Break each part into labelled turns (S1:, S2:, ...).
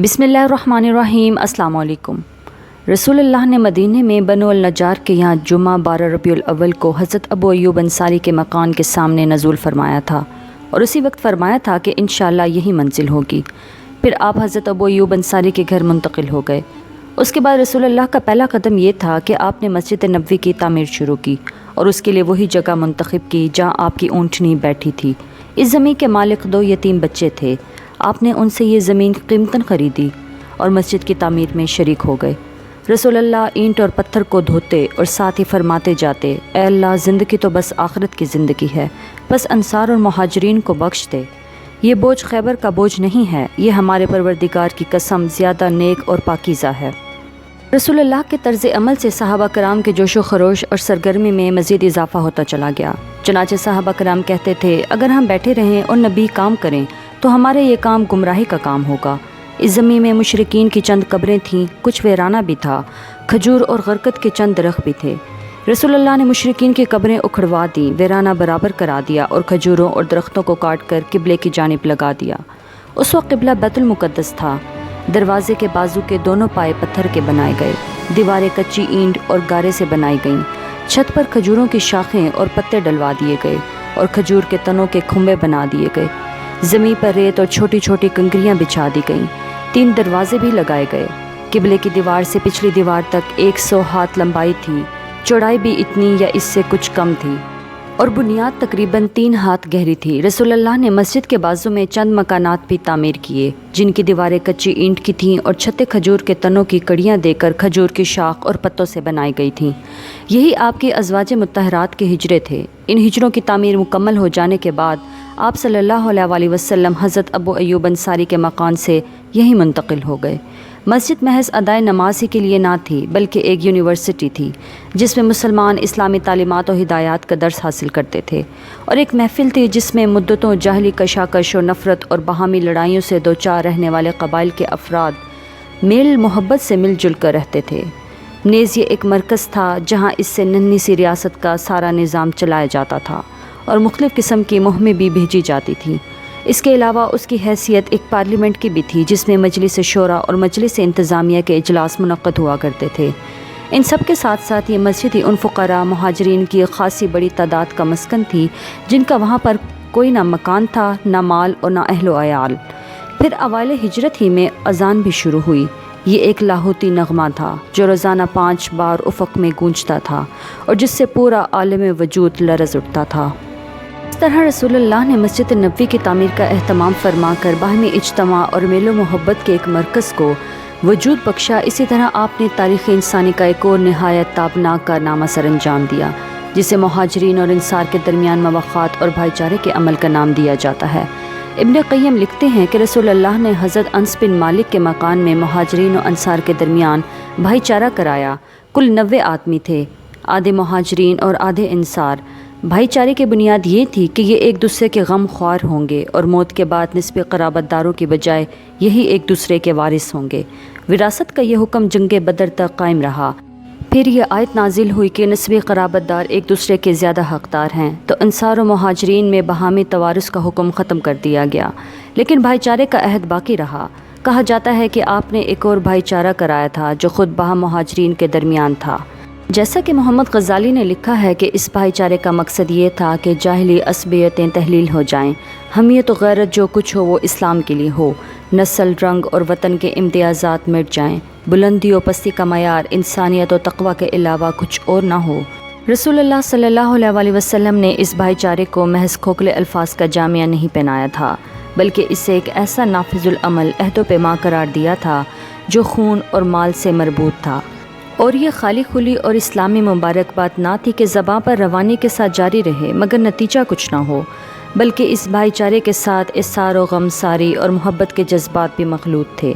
S1: बिस्मिल्लाहिर्रहमानिर्रहीम। अस्सलाम वालेकुम। रसूल अल्लाह ने मदीने में बनु अल-नज्जार के यहाँ जुम्मा 12 रबीउल अव्वल को हज़रत अबू अय्यूब अंसारी के मकान के सामने नज़ूल फरमाया था और उसी वक्त फरमाया था कि इंशाअल्लाह यही मंजिल होगी। फिर आप हज़रत अबू अय्यूब अंसारी के घर मुंतकिल हो गए। उसके बाद रसूल अल्लाह का पहला कदम ये था कि आपने मस्जिद नबवी की तामीर शुरू की और उसके लिए वही जगह मुंतखब की जहाँ आपकी ऊँटनी बैठी थी। इस ज़मीन के मालिक 2 यतीम बच्चे थे। आपने उनसे ये ज़मीन कीमतन ख़रीदी और मस्जिद की तामीर में शरीक हो गए। रसूल अल्लाह ईंट और पत्थर को धोते और साथ ही फरमाते जाते, ए अल्लाह, ज़िंदगी तो बस आखिरत की ज़िंदगी है, बस अंसार और मुहाजिरीन को बख्श दे। ये बोझ खैबर का बोझ नहीं है, ये हमारे परवरदिगार की कसम ज़्यादा नेक और पाकीज़ा है। रसूल अल्लाह के तर्ज़ अमल से सहाबा कराम के जोशो खरोश और सरगर्मी में मज़ीद इजाफ़ा होता चला गया। चनाचे सहाबा कराम कहते थे, अगर हम बैठे रहें और नबी काम करें तो हमारे ये काम गुमराही का काम होगा। इस ज़मीन में मुशरिकीन की चंद कब्रें थीं, कुछ वीराना भी था, खजूर और गरकत के चंद दरख्त भी थे। रसूल अल्लाह ने मुशरिकीन की कब्रें उखड़वा दी, वीराना बराबर करा दिया और खजूरों और दरख्तों को काट कर किबले की जानिब लगा दिया। उस वक्त किबला बैतुल मुक़द्दस था। दरवाजे के बाजू के दोनों पाए पत्थर के बनाए गए, दीवारें कच्ची ईंट और गारे से बनाई गईं। छत पर खजूरों की शाखें और पत्ते डलवा दिए गए और खजूर के तनों के खुम्बे बना दिए गए। ज़मीन पर रेत और छोटी छोटी कंकरियाँ बिछा दी गईं। 3 दरवाजे भी लगाए गए। किबले की दीवार से पिछली दीवार तक 100 हाथ लंबाई थी, चौड़ाई भी इतनी या इससे कुछ कम थी और बुनियाद तकरीबन 3 हाथ गहरी थी। रसूल अल्लाह ने मस्जिद के बाजू में चंद मकानात भी तामीर किए, जिनकी दीवारें कच्ची ईंट की थीं और छतें खजूर के तनों की कड़ियाँ देकर खजूर की शाख और पत्तों से बनाई गई थीं। यही आपकी अज़वाज मुत्तहरात के हिजरे थे। इन हिजरों की तामीर मुकम्मल हो जाने के बाद आप सल्लल्लाहु अलैहि वसल्लम हज़रत अबू अय्यूब अंसारी के मकान से यहीं मुंतकिल हो गए। मस्जिद महज अदाए नमाज ही के लिए ना थी, बल्कि एक यूनिवर्सिटी थी जिसमें मुसलमान इस्लामी तालीमात और हिदायत का दर्स हासिल करते थे, और एक महफिल थी जिसमें मुद्दतों जाहली कशाकश और नफ़रत और बाहमी लड़ाइयों से दो चार रहने वाले कबाइल के अफराद मेल मोहब्बत से मिलजुल कर रहते थे। नेज़ ये एक मरकज़ था जहाँ इससे नन्ही सी रियासत का सारा निज़ाम चलाया जाता था और मुख्तलिफ़ किस्म की मुहिमें भी भेजी जाती थीं। इसके अलावा उसकी हैसियत एक पार्लियामेंट की भी थी, जिसमें मजलिस शोरा और मजलिस इंतज़ामिया के इजलास मुनक़्क़द हुआ करते थे। इन सब के साथ साथ ये मस्जिद ही उन फ़ुक़रा मुहाजिरीन की खासी बड़ी तादाद का मस्कन थी, जिनका वहाँ पर कोई ना मकान था, ना माल और ना अहलो अयाल। फिर अवाइल हिजरत ही में अज़ान भी शुरू हुई। ये एक लाहौती नगमा था जो रोज़ाना 5 बार उफ़क़ में गूंजता था और जिससे पूरा आलम वजूद लरज़ उठता था। इस तरह रसूलुल्लाह ने मस्जिद नबवी की तामीर का एहतमाम फरमा कर बाहमी इज्तमा और मेलो मोहब्बत के एक मरकज़ को वजूद बख्शा। इसी तरह आपने तारीख़ इंसानी का एक और नहायत ताबनाक कारनामा सर अंजाम दिया, जिसे मुहाजिरीन और इंसार के दरमियान मवाक़ात और भाईचारे के अमल का नाम दिया जाता है। इब्न क़य्यम लिखते हैं कि रसूलुल्लाह ने हज़रत अनस बिन मालिक के मकान में मुहाजिरीन और अंसार के दरमियान भाईचारा कराया। कुल 90 आदमी थे, आधे मुहाजिरीन और आधे इंसार। भाईचारे की बुनियाद ये थी कि ये एक दूसरे के गम ख्वार होंगे और मौत के बाद निस्बे क़राबतदारों की बजाय यही एक दूसरे के वारिस होंगे। विरासत का ये हुक्म जंग बदर तक कायम रहा। फिर ये आयत नाजिल हुई कि निस्बे क़राबतदार एक दूसरे के ज़्यादा हक़दार हैं, तो अंसार और मुहाजिरीन में बहामी तवारुस का हुक्म ख़त्म कर दिया गया, लेकिन भाईचारे का अहद बाकी रहा। कहा जाता है कि आपने एक और भाईचारा कराया था जो ख़ुद बहा मुहाजिरीन के दरमियान था। जैसा कि मोहम्मद ग़ज़ाली ने लिखा है कि इस भाईचारे का मकसद ये था कि जाहिली असबियतें तहलील हो जाएं, हमियत और गैरत जो कुछ हो वो इस्लाम के लिए हो, नस्ल, रंग और वतन के इम्तियाज़ात मिट जाएं, बुलंदी और पस्ती का मयार इंसानियत और तक़वा के अलावा कुछ और ना हो। रसूलुल्लाह सल्लल्लाहु अलैहि वसल्लम ने इस भाईचारे को महज खोखले अल्फाज का जामिया नहीं पहनाया था, बल्कि इसे एक ऐसा नाफिजुल अमल अहदो पैमा करार दिया था जो खून और माल से मरबूत था। और ये खाली खुली और इस्लामी मुबारकबाद ना थी कि ज़बां पर रवानी के साथ जारी रहे मगर नतीजा कुछ ना हो, बल्कि इस भाईचारे के साथ इस्सार और गमसारी और मोहब्बत के जज्बात भी मखलूत थे।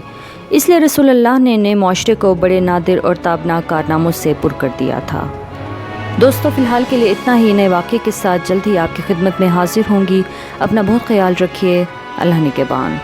S1: इसलिए रसूलुल्लाह ने माशरे को बड़े नादिर और ताबनाक कारनामों से पुर कर दिया था। दोस्तों, फ़िलहाल के लिए इतना ही। नए वाक़े के साथ जल्द ही आपकी खिदमत में हाजिर होंगी। अपना बहुत ख्याल रखिए। अल्लाह निगहबान।